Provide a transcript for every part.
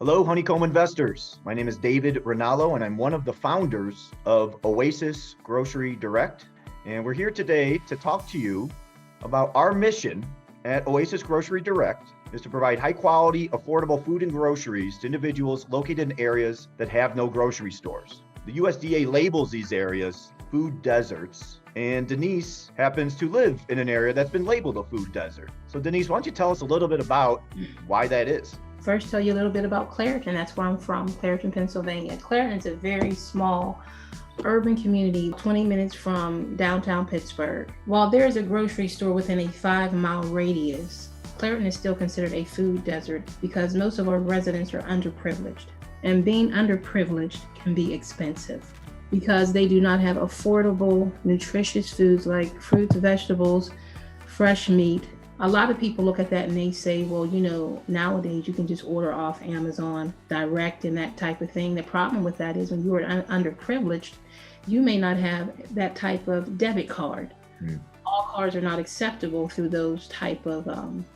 Hello, Honeycomb investors. My name is David Rinaldo, and I'm one of the founders of Oasis Grocery Direct. And we're here today to talk to you about our mission at Oasis Grocery Direct is to provide high quality, affordable food and groceries to individuals located in areas that have no grocery stores. The USDA labels these areas food deserts, and Denise happens to live in an area that's been labeled a food desert. So Denise, why don't you tell us a little bit about why that is? First, tell you a little bit about Clairton. That's where I'm from, Clairton, Pennsylvania. Clairton is a very small urban community, 20 minutes from downtown Pittsburgh. While there is a grocery store within a 5-mile radius, Clairton is still considered a food desert because most of our residents are underprivileged. And being underprivileged can be expensive because they do not have affordable, nutritious foods like fruits, vegetables, fresh meat. A lot of people look at that and they say, well, nowadays you can just order off Amazon direct and that type of thing. The problem with that is when you are underprivileged, you may not have that type of debit card. All cards are not acceptable through those type of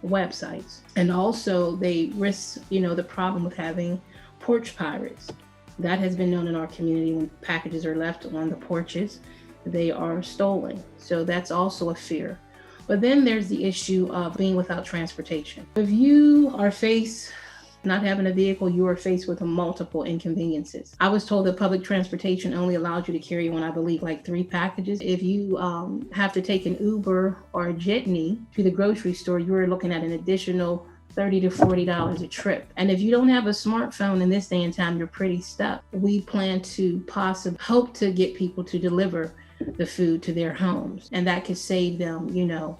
websites. And also they risk, the problem with having porch pirates. That has been known in our community. When packages are left on the porches, they are stolen. So that's also a fear. But then there's the issue of being without transportation. If you are faced not having a vehicle, you are faced with multiple inconveniences. I was told that public transportation only allows you to carry one, I believe, like 3 packages. If you have to take an Uber or a Jitney to the grocery store, you're looking at an additional $30 to $40 a trip. And if you don't have a smartphone in this day and time, you're pretty stuck. We plan to possibly hope to get people to deliver the food to their homes, and that could save them,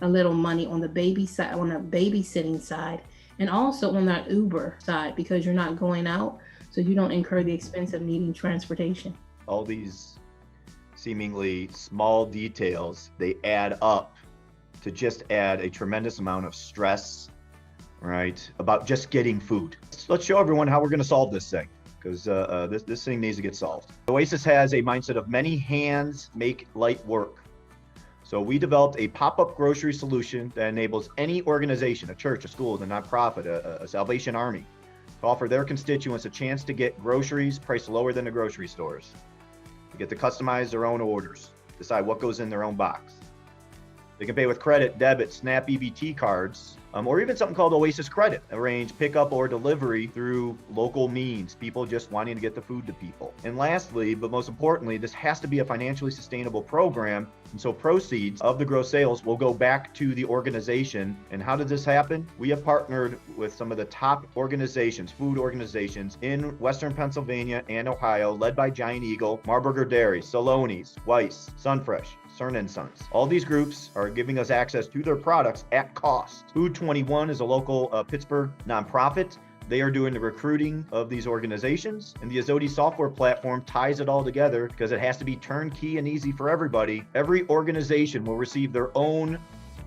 a little money on the babysitting side, and also on that Uber side, because you're not going out, so you don't incur the expense of needing transportation. All these seemingly small details, they add up to just add a tremendous amount of stress, right, about just getting food. So let's show everyone how we're going to solve this thing, because this thing needs to get solved. Oasis has a mindset of many hands make light work. So we developed a pop-up grocery solution that enables any organization, a church, a school, a nonprofit, a Salvation Army, to offer their constituents a chance to get groceries priced lower than the grocery stores. They get to customize their own orders, decide what goes in their own box. They can pay with credit, debit, SNAP EBT cards, or even something called Oasis Credit. Arrange pickup or delivery through local means, people just wanting to get the food to people. And lastly, but most importantly, this has to be a financially sustainable program. And so proceeds of the gross sales will go back to the organization. And how did this happen? We have partnered with some of the top organizations, food organizations in Western Pennsylvania and Ohio, led by Giant Eagle, Marburger Dairy, Saloni's, Weiss, Sunfresh, Cern & Sons. All these groups are giving us access to their products at cost. Food 21 is a local Pittsburgh nonprofit. They are doing the recruiting of these organizations, and the Azodi software platform ties it all together because it has to be turnkey and easy for everybody. Every organization will receive their own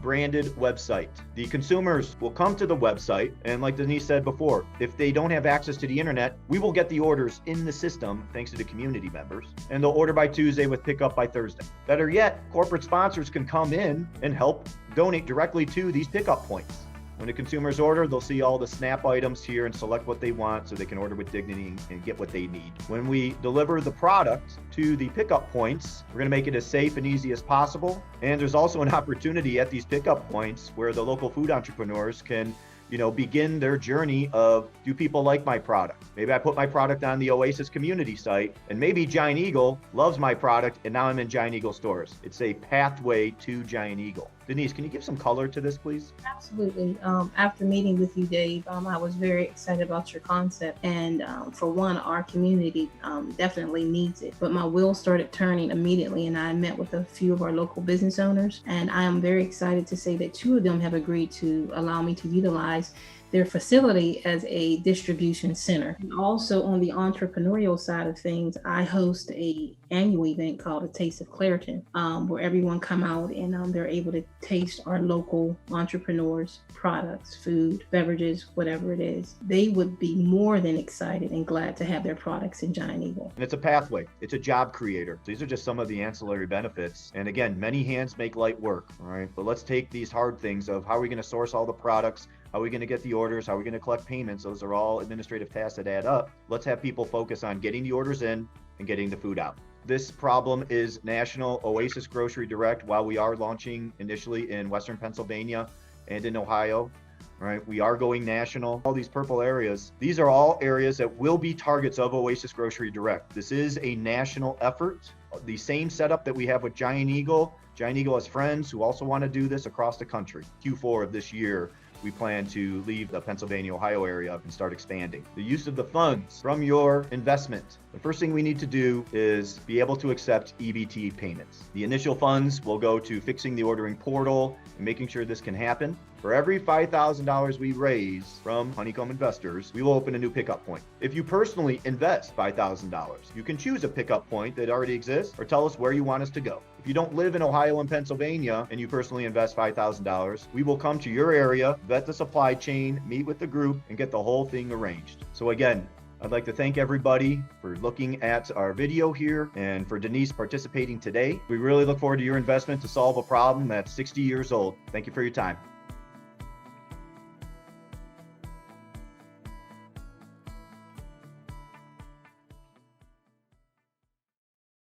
branded website. The consumers will come to the website, and like Denise said before, if they don't have access to the internet, we will get the orders in the system thanks to the community members, and they'll order by Tuesday with pickup by Thursday. Better yet, corporate sponsors can come in and help donate directly to these pickup points. When the consumers order, they'll see all the SNAP items here and select what they want so they can order with dignity and get what they need. When we deliver the product to the pickup points, we're going to make it as safe and easy as possible. And there's also an opportunity at these pickup points where the local food entrepreneurs can begin their journey of, do people like my product? Maybe I put my product on the Oasis community site, and maybe Giant Eagle loves my product, and now I'm in Giant Eagle stores. It's a pathway to Giant Eagle. Denise, can you give some color to this, please? Absolutely. After meeting with you, Dave, I was very excited about your concept. And for one, our community definitely needs it. But my wheels started turning immediately, and I met with a few of our local business owners. And I am very excited to say that 2 of them have agreed to allow me to utilize their facility as a distribution center. And also on the entrepreneurial side of things, I host a annual event called A Taste of Clairton, where everyone come out and they're able to taste our local entrepreneurs' products, food, beverages, whatever it is. They would be more than excited and glad to have their products in Giant Eagle. And it's a pathway. It's a job creator. These are just some of the ancillary benefits. And again, many hands make light work, all right? But let's take these hard things of how are we going to source all the products? How are we going to get the orders? How are we going to collect payments? Those are all administrative tasks that add up. Let's have people focus on getting the orders in and getting the food out. This problem is national. Oasis Grocery Direct, while we are launching initially in Western Pennsylvania and in Ohio, right, we are going national. All these purple areas, these are all areas that will be targets of Oasis Grocery Direct. This is a national effort. The same setup that we have with Giant Eagle. Giant Eagle has friends who also want to do this across the country. Q4 of this year, we plan to leave the Pennsylvania, Ohio area and start expanding. The use of the funds from your investment. The first thing we need to do is be able to accept EBT payments. The initial funds will go to fixing the ordering portal and making sure this can happen. For every $5,000 we raise from Honeycomb investors, we will open a new pickup point. If you personally invest $5,000, you can choose a pickup point that already exists or tell us where you want us to go. If you don't live in Ohio and Pennsylvania and you personally invest $5,000, we will come to your area, vet the supply chain, meet with the group, and get the whole thing arranged. So again, I'd like to thank everybody for looking at our video here and for Denise participating today. We really look forward to your investment to solve a problem that's 60 years old. Thank you for your time.